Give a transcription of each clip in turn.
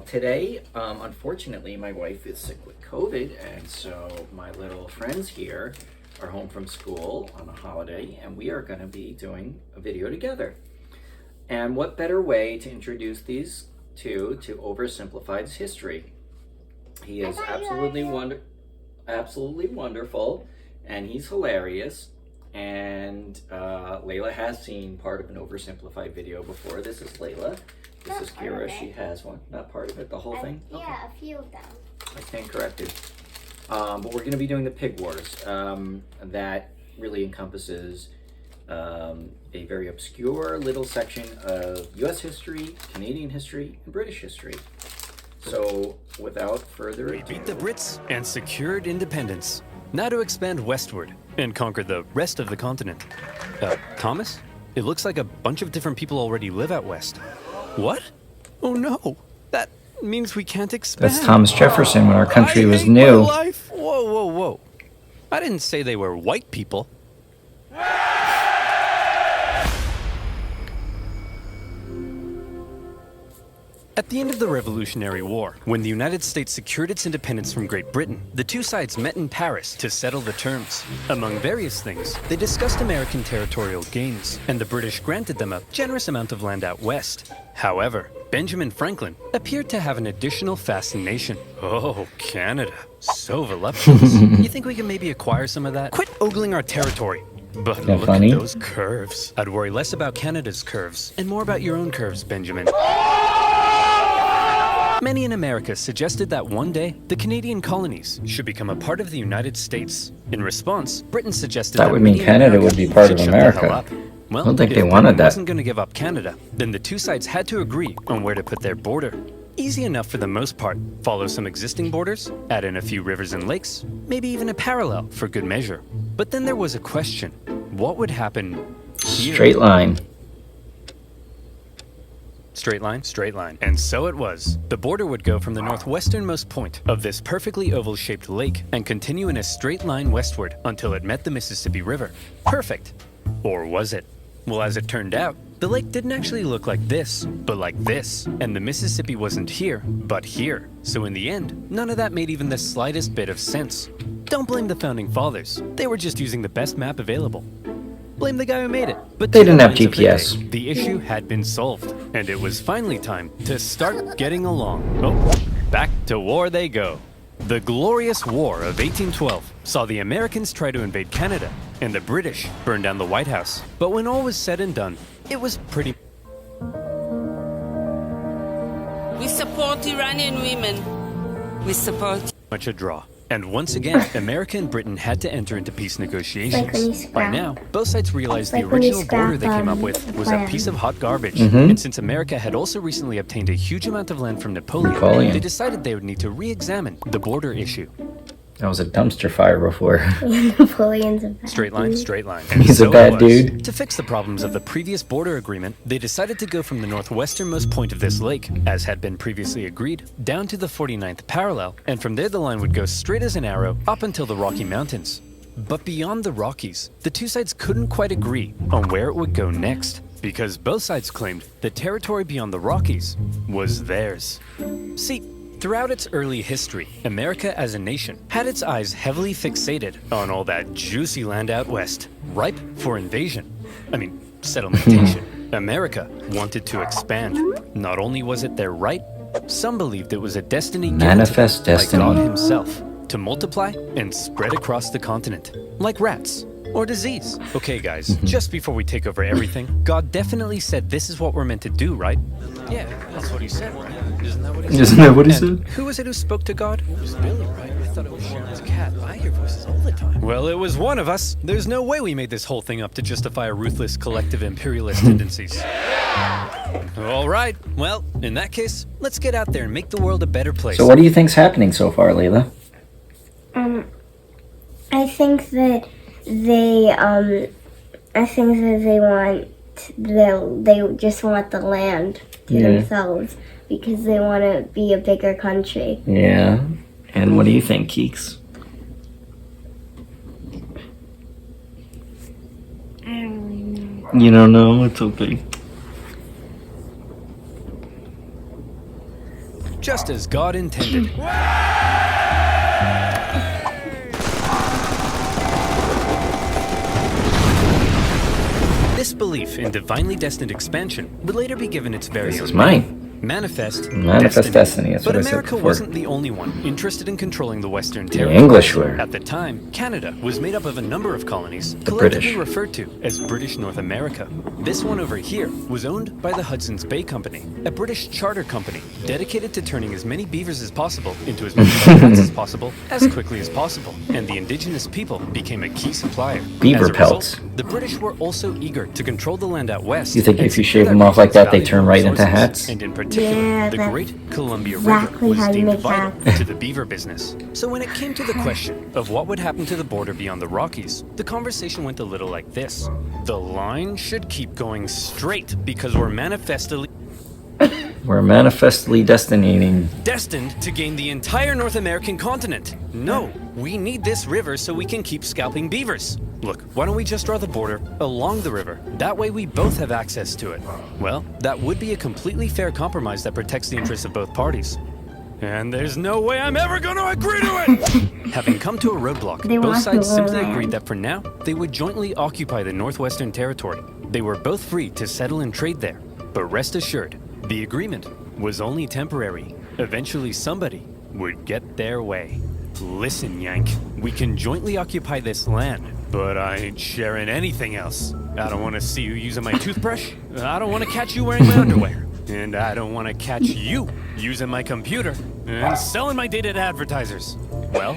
today, unfortunately, my wife is sick with COVID, and so my little friends here are home from school on a holiday, and we are going to be doing a video together. And what better way to introduce these two to Oversimplified's history? He is absolutely wonderful, and he's hilarious. And Layla has seen part of an Oversimplified video before. This is Layla. This is Kira. She has one. Not part of it, the whole thing? Yeah, okay. A few of them. I stand corrected. But we're going to be doing the Pig Wars. That really encompasses a very obscure little section of U.S. history, Canadian history, and British history. So, without further ado... We beat the Brits and secured independence. Now to expand westward and conquer the rest of the continent. Thomas? It looks like a bunch of different people already live out west. What? Oh no, that means we can't expand. That's Thomas Jefferson when our country was I hate new. my life. Whoa. I didn't say they were white people. At the end of the Revolutionary War, when the United States secured its independence from Great Britain, the two sides met in Paris to settle the terms. Among various things, they discussed American territorial gains, and the British granted them a generous amount of land out west. However, Benjamin Franklin appeared to have an additional fascination. Oh, Canada. So voluptuous. You think we can maybe acquire some of that? Quit ogling our territory. But look at those curves. I'd worry less about Canada's curves, and more about your own curves, Benjamin. Many in America suggested that one day, the Canadian colonies should become a part of the United States. In response, Britain suggested that would mean Canada would be part of America. Well, I don't think they if wanted Britain that. wasn't going to give up Canada, then the two sides had to agree on where to put their border. Easy enough for the most part. Follow some existing borders, add in a few rivers and lakes, maybe even a parallel for good measure. But then there was a question. What would happen here? Straight line. Straight line. And so it was. The border would go from the northwesternmost point of this perfectly oval-shaped lake and continue in a straight line westward until it met the Mississippi River. Perfect. Or was it? Well, as it turned out, the lake didn't actually look like this, but like this. And the Mississippi wasn't here, but here. So in the end, none of that made even the slightest bit of sense. Don't blame the Founding Fathers. They were just using the best map available. Blame the guy who made it. But they didn't have GPS. The issue had been solved, and it was finally time to start getting along. Oh, back to war they go. The Glorious War of 1812 saw the Americans try to invade Canada, and the British burn down the White House. But when all was said and done, it was pretty... We support Iranian women. We support... much a draw. And once again, America and Britain had to enter into peace negotiations. By now, both sides realized the original border they came up with was a piece of hot garbage. And since America had also recently obtained a huge amount of land from Napoleon, they decided they would need to re-examine the border issue. That was a dumpster fire before. Napoleon's a bad Straight line. And He's a bad dude. To fix the problems of the previous border agreement, they decided to go from the northwesternmost point of this lake, as had been previously agreed, down to the 49th parallel, and from there the line would go straight as an arrow up until the Rocky Mountains. But beyond the Rockies, the two sides couldn't quite agree on where it would go next, because both sides claimed the territory beyond the Rockies was theirs. See, throughout its early history, America as a nation had its eyes heavily fixated on all that juicy land out west, ripe for invasion. Settlementation. America wanted to expand. Not only was it their right, some believed it was a destiny Manifest destiny. by God himself to multiply and spread across the continent, like rats or disease. Okay guys, just before we take over everything, God definitely said this is what we're meant to do, right? Yeah, that's what he said, right? Isn't that what he said? Isn't that what he said? Who was it who spoke to God? It was Billy, right? I thought it was Sharon's cat. I hear voices all the time. Well, it was one of us. There's no way we made this whole thing up to justify our ruthless collective imperialist tendencies. All right. Well, in that case, let's get out there and make the world a better place. So what do you think's happening so far, Layla? I think that they just want the land to themselves because they want to be a bigger country. Yeah. And what do you think, Keeks? I don't really know. You don't know? It's okay. just as God intended. This belief in divinely destined expansion would later be given its very This own is name. mine. Manifest Destiny. That's But what I said America before. wasn't the only one interested in controlling the Western The territory. English were. At the time, Canada was made up of a number of colonies, The collectively British. referred to as British North America. This one over here was owned by the Hudson's Bay Company, a British charter company dedicated to turning as many beavers as possible into as many pelts as possible, as quickly as possible. And the indigenous people became a key supplier. Beaver As a result, pelts. the British were also eager to control the land out west. You think and if you secure shave them that off like region's that, they turn valuable right into resources. hats? And in particular, Yeah, the that's Great Columbia exactly River was how you deemed make vital hats. to the beaver business. So when it came to the question of what would happen to the border beyond the Rockies, the conversation went a little like this. The line should keep going straight because we're manifestly destined to gain the entire North American continent. No, we need this river so we can keep scalping beavers. Look, why don't we just draw the border along the river? That way we both have access to it. Well, that would be a completely fair compromise that protects the interests of both parties. And there's no way I'm ever going to agree to it! Having come to a roadblock, They both want sides to simply land. agreed that for now, they would jointly occupy the Northwestern Territory. They were both free to settle and trade there. But rest assured, the agreement was only temporary. Eventually somebody would get their way. Listen, Yank, we can jointly occupy this land, but I ain't sharing anything else. I don't want to see you using my toothbrush. I don't want to catch you wearing my underwear. And I don't want to catch you using my computer and selling my data to advertisers. Well,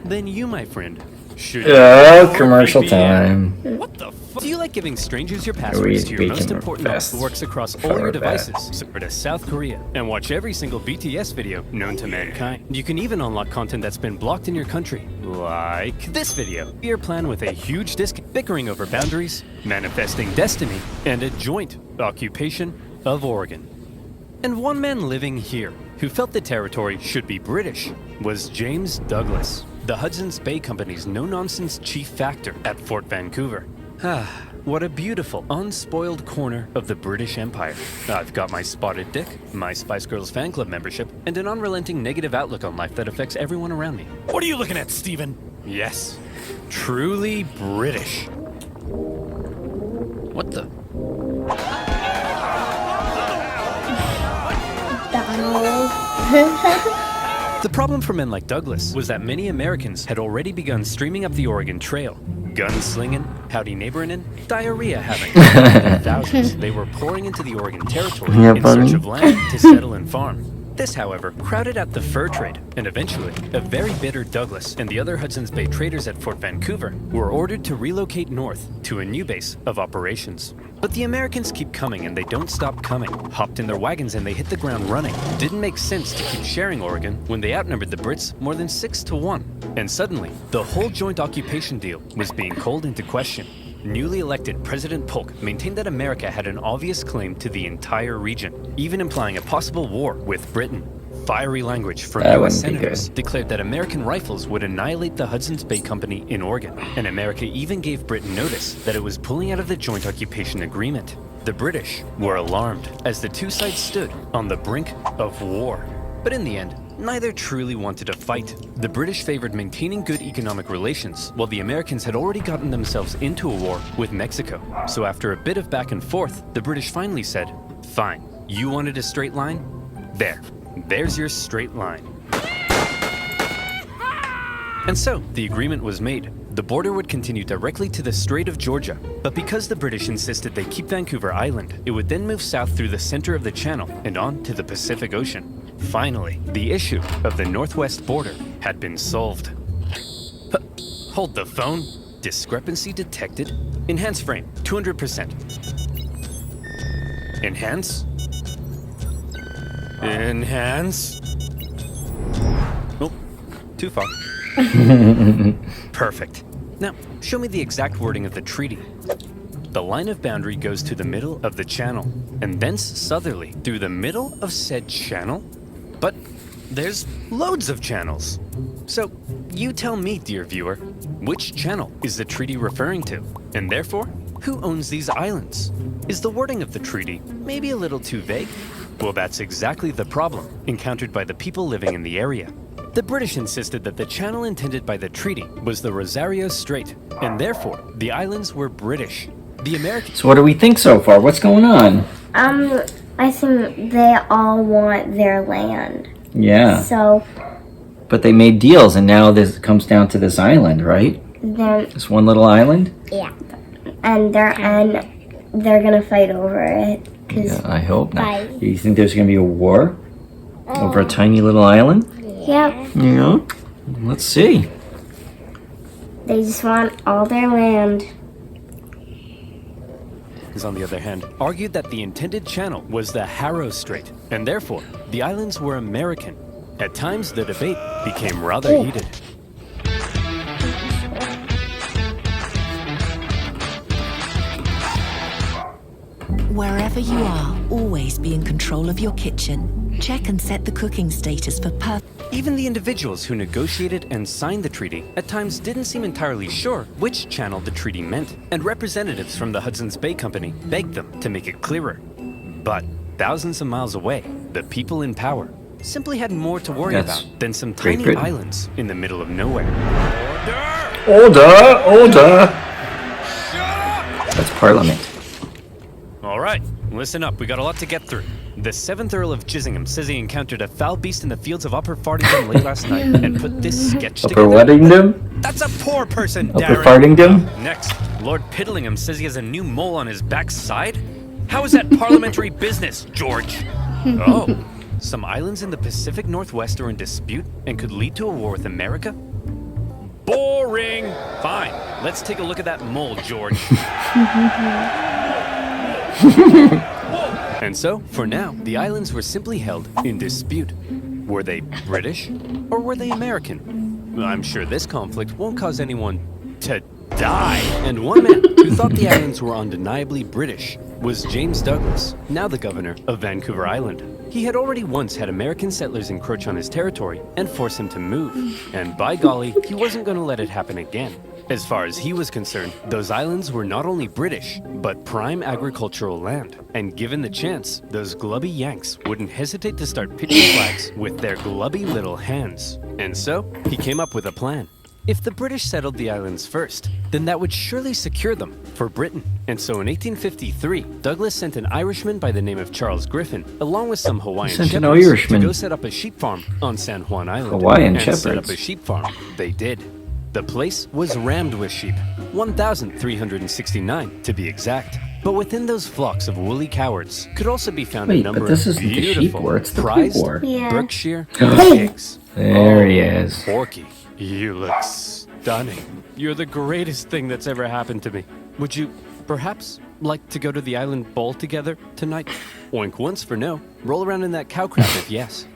then you, my friend, should... Oh, commercial time. What the fuck? Do you like giving strangers your We- passwords to we your most can important app invest that works across all for your that. devices? Super to South Korea and watch every single BTS video known to mankind. You can even unlock content that's been blocked in your country, like this video. Your plan with a huge disc, bickering over boundaries, manifesting destiny, and a joint occupation of Oregon. And one man living here who felt the territory should be British was James Douglas, the Hudson's Bay Company's no-nonsense chief factor at Fort Vancouver. Ah, what a beautiful, unspoiled corner of the British Empire. I've got my spotted dick, my Spice Girls fan club membership, and an unrelenting negative outlook on life that affects everyone around me. What are you looking at, Stephen? Yes, truly British. What the? The problem for men like Douglas was that many Americans had already begun streaming up the Oregon Trail. Gunslinging, howdy neighboring, and diarrhea having. In thousands, they were pouring into the Oregon Territory Yeah, in buddy. search of land to settle and farm. This, however, crowded out the fur trade, and eventually, a very bitter Douglas and the other Hudson's Bay traders at Fort Vancouver were ordered to relocate north to a new base of operations. But the Americans keep coming and they don't stop coming. Hopped in their wagons and they hit the ground running. Didn't make sense to keep sharing Oregon when they outnumbered the Brits more than 6-1. And suddenly, the whole joint occupation deal was being called into question. Newly elected President Polk maintained that America had an obvious claim to the entire region, even implying a possible war with Britain. Fiery language from That U.S. wouldn't be senators good. declared that American rifles would annihilate the Hudson's Bay Company in Oregon, and America even gave Britain notice that it was pulling out of the joint occupation agreement. The British were alarmed as the two sides stood on the brink of war. But in the end, neither truly wanted to fight. The British favored maintaining good economic relations, while the Americans had already gotten themselves into a war with Mexico. So after a bit of back and forth, the British finally said, "Fine, you wanted a straight line? There's your straight line." And so, the agreement was made. The border would continue directly to the Strait of Georgia, but because the British insisted they keep Vancouver Island, it would then move south through the center of the channel and on to the Pacific Ocean. Finally, the issue of the northwest border had been solved. Hold the phone. Discrepancy detected. Enhance frame, 200%. Enhance. Enhance. Oh, too far. Perfect. Now, show me the exact wording of the treaty. The line of boundary goes to the middle of the channel, and thence southerly through the middle of said channel? But there's loads of channels. So, you tell me, dear viewer, which channel is the treaty referring to? And therefore, who owns these islands? Is the wording of the treaty maybe a little too vague? Well, that's exactly the problem encountered by the people living in the area. The British insisted that the channel intended by the treaty was the Rosario Strait, and therefore the islands were British. The Americans... So what do we think so far? What's going on? I think they all want their land. Yeah. So But they made deals, and now this comes down to this island, right? then, This one little island? yeah, and they're gonna fight over it. 'Cause Yeah, I hope not. Bye. Do you think there's going to be a war over a tiny little island? Yep, Yeah. Let's see. they just want all their land. on the other hand, argued that the intended channel was the Harrow Strait, and therefore the islands were American. At times, the debate became rather heated. Wherever you are, always be in control of your kitchen. Check and set the cooking status for Even the individuals who negotiated and signed the treaty at times didn't seem entirely sure which channel the treaty meant, and representatives from the Hudson's Bay Company begged them to make it clearer. But thousands of miles away, the people in power simply had more to worry That's about than some Great tiny Britain. islands in the middle of nowhere. Order! Order! That's Parliament. All right, listen up. We got a lot to get through. The 7th Earl of Chissingham says he encountered a foul beast in the fields of Upper Fardington late last night and put this sketch Upper together. Weddingdom? That's a poor person, Upper Darren. Fardingdom? Next, Lord Piddlingham says he has a new mole on his backside. How is that parliamentary business, George? Oh, some islands in the Pacific Northwest are in dispute and could lead to a war with America? Boring. Fine, let's take a look at that mole, George. And so, for now, the islands were simply held in dispute. Were they British or were they American? Well, I'm sure this conflict won't cause anyone to die. And one man who thought the islands were undeniably British was James Douglas, now the governor of Vancouver Island. He had already once had American settlers encroach on his territory and force him to move. And by golly, he wasn't going to let it happen again. As far as he was concerned, those islands were not only British, but prime agricultural land. And given the chance, those glubby Yanks wouldn't hesitate to start pitching flags with their glubby little hands. And so, he came up with a plan. If the British settled the islands first, then that would surely secure them for Britain. And so in 1853, Douglas sent an Irishman by the name of Charles Griffin, along with some Hawaiian Sent an shepherds, Irishman. to go set up a sheep farm on San Juan Island. Hawaiian and set up shepherds. a sheep farm. They did. The place was rammed with sheep, 1,369 to be exact. But within those flocks of woolly cowards could also be found a Wait, number but this of isn't the sheep beautiful, war, it's the pig prized war. Yeah. Berkshire Hey! pigs. There he is. Porky, you look stunning. You're the greatest thing that's ever happened to me. Would you perhaps like to go to the island ball together tonight? Oink once for no. Roll around in that cow crap if yes.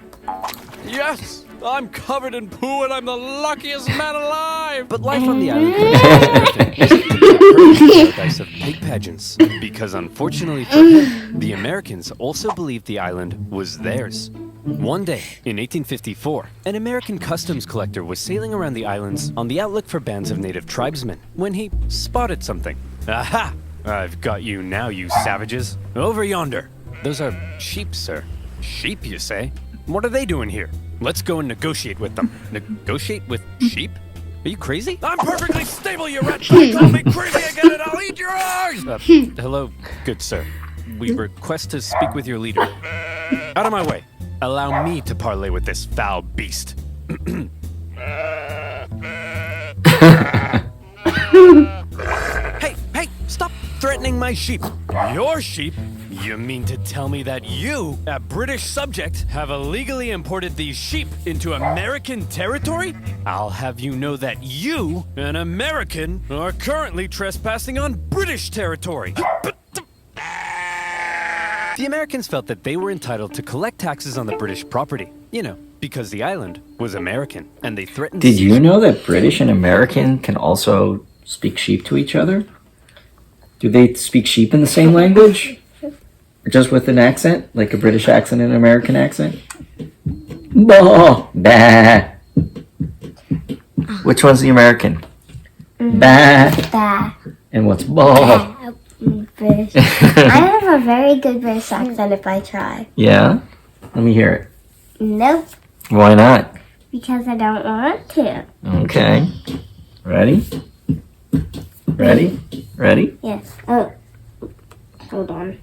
Yes! I'm covered in poo and I'm the luckiest man alive! But life on the island wasn't a paradise of pig pageants. Because unfortunately for him, the Americans also believed the island was theirs. One day, in 1854, an American customs collector was sailing around the islands on the outlook for bands of native tribesmen when he spotted something. Aha! I've got you now, you savages. Over yonder. Those are sheep, sir. Sheep, you say? What are they doing here? Let's go and negotiate with them. Negotiate with sheep? Are you crazy? I'm perfectly stable, you rat! Call me crazy again and I'll eat your eyes! Hello, good sir. We request to speak with your leader. Out of my way. Allow me to parley with this foul beast. Hey, stop threatening my sheep. Your sheep? You mean to tell me that you, a British subject, have illegally imported these sheep into American territory? I'll have you know that you, an American, are currently trespassing on British territory. The Americans felt that they were entitled to collect taxes on the British property. You know, because the island was American, and they threatened... Did you know that British and American can also speak sheep to each other? Do they speak sheep in the same language? Or just with an accent? Like a British accent and an American accent? Bah! Bah! Which one's the American? Bah! Bah. And what's bah? British. I have a very good British accent if I try. Yeah? Let me hear it. Nope, Why not? because I don't want to. Okay. Ready? Ready? Ready? Yes. Oh, hold on.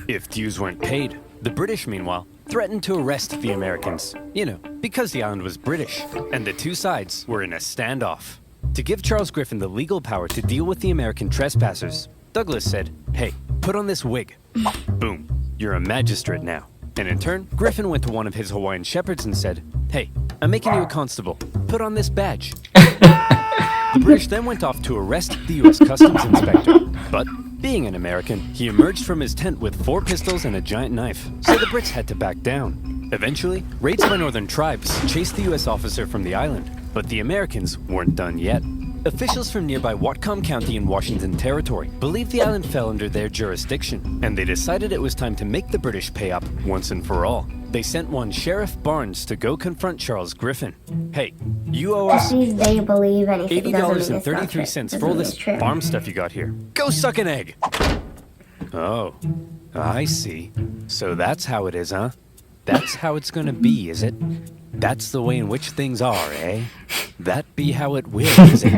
If dues weren't paid, the British, meanwhile, threatened to arrest the Americans. You know, because the island was British, and the two sides were in a standoff. To give Charles Griffin the legal power to deal with the American trespassers, Douglas said, "Hey, put on this wig." Boom, you're a magistrate now. And in turn, Griffin went to one of his Hawaiian shepherds and said, "Hey, I'm making you a constable. Put on this badge." The British then went off to arrest the U.S. Customs Inspector. But, being an American, he emerged from his tent with 4 pistols and a giant knife, so the Brits had to back down. Eventually, raids by northern tribes chased the U.S. officer from the island, but the Americans weren't done yet. Officials from nearby Whatcom County in Washington Territory believed the island fell under their jurisdiction, and they decided it was time to make the British pay up once and for all. They sent one Sheriff Barnes to go confront Charles Griffin. "Hey, you owe us They believe anything doesn't mean it's not true. $80.33 for all this Doesn't mean it's true. farm stuff you got here. Go suck an egg!" Oh, I see. So that's how it is, huh? That's how it's gonna be, is it? That's the way in which things are, eh? That be how it will, is it?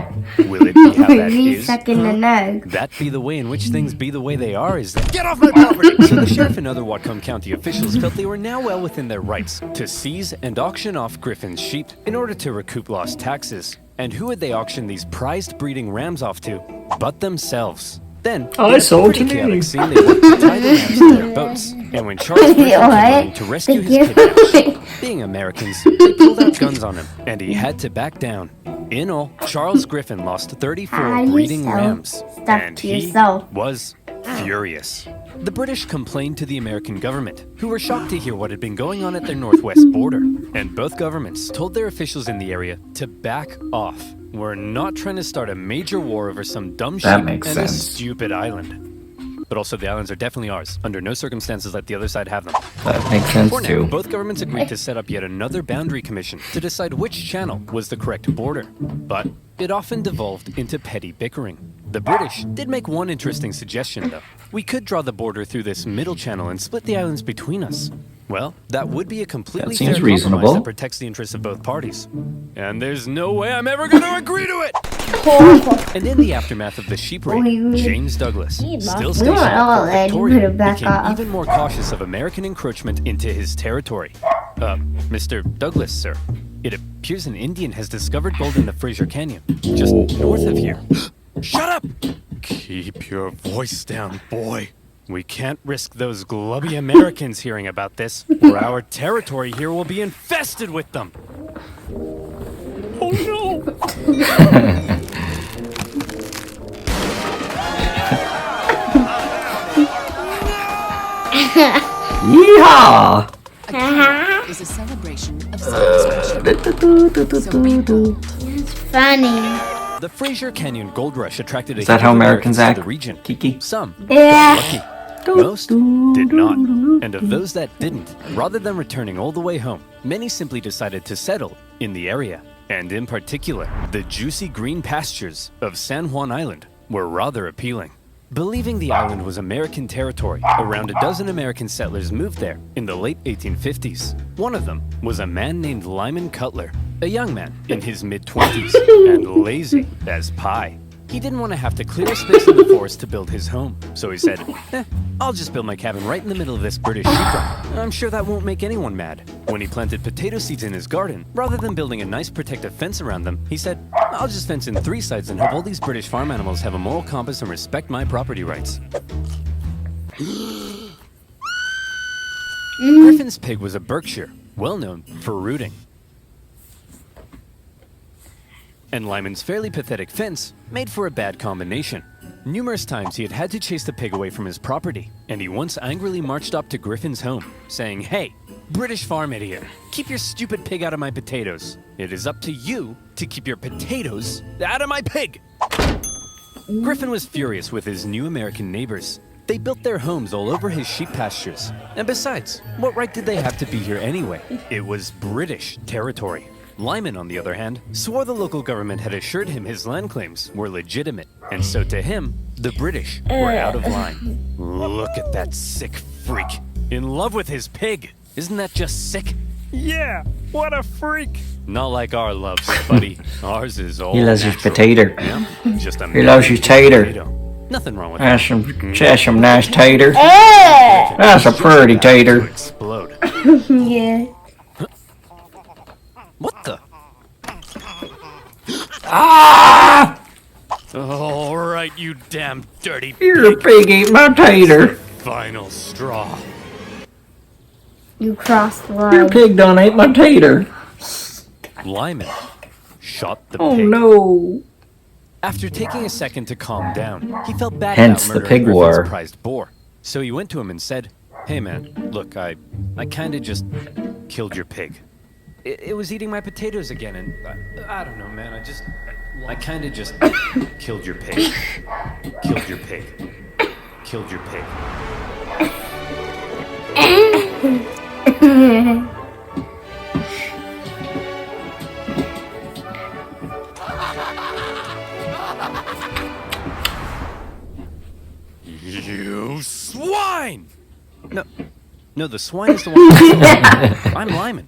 Will it be how that He's is? sucking the nug. That be the way in which things be the way they are, is that— Get off my property! So the sheriff and other Whatcom County officials felt they were now well within their rights to seize and auction off Griffin's sheep in order to recoup lost taxes. And who would they auction these prized breeding rams off to but themselves? Then, in a pretty chaotic scene, they worked to tie the rams to their boats. And when Charles Griffin came running to rescue his kidnapped sheep, being Americans, they pulled out guns on him, and he had to back down. In all, Charles Griffin lost 34 breeding rams, and he was furious. The British complained to the American government, who were shocked to hear what had been going on at their northwest border. And both governments told their officials in the area to back off. We're not trying to start a major war over some dumb sheep and a stupid island. But also, the islands are definitely ours. Under no circumstances let the other side have them. That makes sense For now, too. both governments agreed to set up yet another boundary commission to decide which channel was the correct border. But it often devolved into petty bickering. The British did make one interesting suggestion, though. We could draw the border through this middle channel and split the islands between us. Well, that would be a completely fair compromise that protects the interests of both parties. And there's no way I'm ever going to agree to it! And in the aftermath of the sheep raid, James Douglas, still stationed at Fort Victoria, became even more cautious of American encroachment into his territory. Mr. Douglas, sir, it appears an Indian has discovered gold in the Fraser Canyon, just north of here. Shut up! Keep your voice down, boy. We can't risk those glubby Americans hearing about this, or our territory here will be infested with them. Oh no! Yeehaw! Is a celebration of self-expression. It's funny. The Fraser Canyon Gold Rush attracted Is that how Americans to act? the region. Kiki? Some Yeah. got lucky. Most did not. And of those that didn't, rather than returning all the way home, many simply decided to settle in the area. And in particular, the juicy green pastures of San Juan Island were rather appealing. Believing the island was American territory, around a dozen American settlers moved there in the late 1850s. One of them was a man named Lyman Cutler, a young man in his mid-20s and lazy as pie. He didn't want to have to clear a space in the forest to build his home, so he said, I'll just build my cabin right in the middle of this British sheep run. I'm sure that won't make anyone mad. When he planted potato seeds in his garden, rather than building a nice protective fence around them, he said, I'll just fence in 3 sides and have all these British farm animals have a moral compass and respect my property rights. Griffin's pig was a Berkshire, well known for rooting. And Lyman's fairly pathetic fence made for a bad combination. Numerous times he had had to chase the pig away from his property, and he once angrily marched up to Griffin's home, saying, Hey, British farm idiot, keep your stupid pig out of my potatoes. It is up to you to keep your potatoes out of my pig. Griffin was furious with his new American neighbors. They built their homes all over his sheep pastures. And besides, what right did they have to be here anyway? It was British territory. Lyman, on the other hand, swore the local government had assured him his land claims were legitimate, and so to him, the British were out of line. Look at that sick freak. In love with his pig. Isn't that just sick? Yeah, what a freak. Not like our loves, buddy. Ours is all He loves his natural. potato. Yeah, just a He loves his tater. potato. Nothing wrong with that. That's some nice tater. Eh. That's a pretty To tater. explode. Yeah. What the? Ah! All right, you damn dirty You're a pig ate my tater. final straw. You crossed the Your line. pig done ate my tater. Lyman shot the Oh pig. no. After taking a second to calm down, he felt bad Hence about the murdering pig Griffin's war. prized boar. So he went to him and said, "Hey man, look, I kinda just killed your pig. It was eating my potatoes again, and I don't know, man, I kinda just killed your pig. Killed your pig. Killed your pig." You swine! No, the swine is the one. I'm Lyman.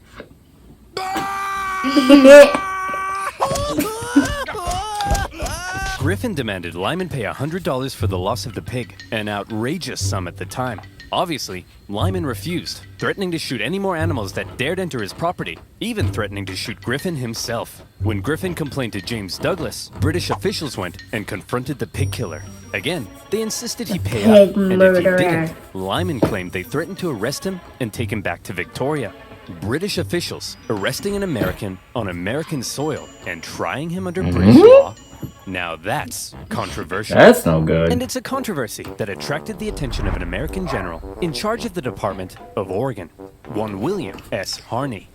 Griffin demanded Lyman pay $100 for the loss of the pig, an outrageous sum at the time. Obviously, Lyman refused, threatening to shoot any more animals that dared enter his property, even threatening to shoot Griffin himself. When Griffin complained to James Douglas, British officials went and confronted the pig killer. Again, they insisted he pay up, Pig and if he murderer. didn't, Lyman claimed they threatened to arrest him and take him back to Victoria. British officials arresting an American on American soil and trying him under British law. Now that's controversial. That's no good. And it's a controversy that attracted the attention of an American general in charge of the Department of Oregon, one William S. Harney.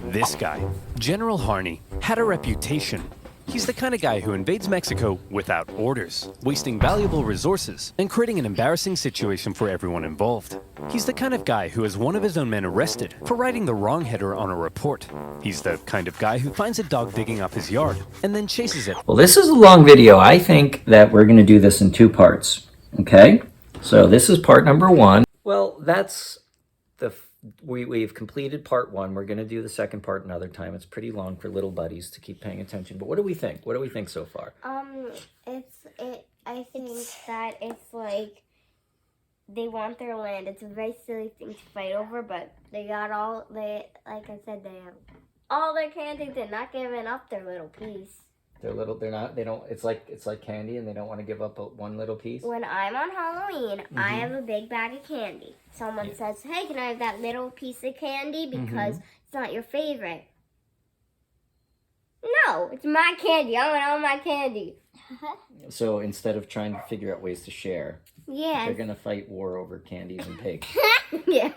This guy, General Harney, had a reputation. He's the kind of guy who invades Mexico without orders, wasting valuable resources and creating an embarrassing situation for everyone involved. He's the kind of guy who has one of his own men arrested for writing the wrong header on a report. He's the kind of guy who finds a dog digging up his yard and then chases it. Well, this is a long video. I think that we're going to do this in 2 parts. Okay? So this is part number 1. Well, that's we've completed part 1. We're going to do the second part another time. It's pretty long for little buddies to keep paying attention. But what do we think? What do we think so far? I think that it's like they want their land. It's a very silly thing to fight over, but like I said, they have all their candy. They're not giving up their little piece. It's like candy and they don't want to give up one little piece. When I'm on Halloween, I have a big bag of candy. Someone says, "Hey, can I have that little piece of candy because it's not your favorite?" No, it's my candy. I want all my candy. So instead of trying to figure out ways to share, Yeah. they're going to fight war over candies and pigs. Yeah.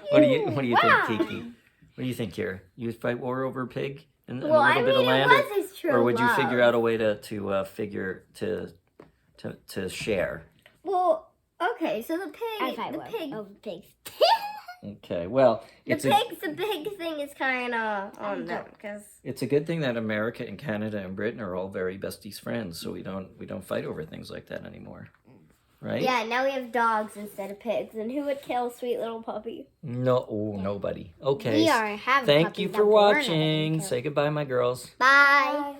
What do you think, Kiki? What do you think here? You fight war over pig and Well, a little bit of land, it was his true or would you love. figure out a way to share? Well, okay, so the pigs. Okay, well, The pig thing is kind of on them because it's a good thing that America and Canada and Britain are all very besties friends, so we don't fight over things like that anymore, right? yeah, now we have dogs instead of pigs, and who would kill a sweet little puppy? Nobody. Okay. We are having Thank puppies you that for we're not gonna watching. kill. Say goodbye, my girls. Bye.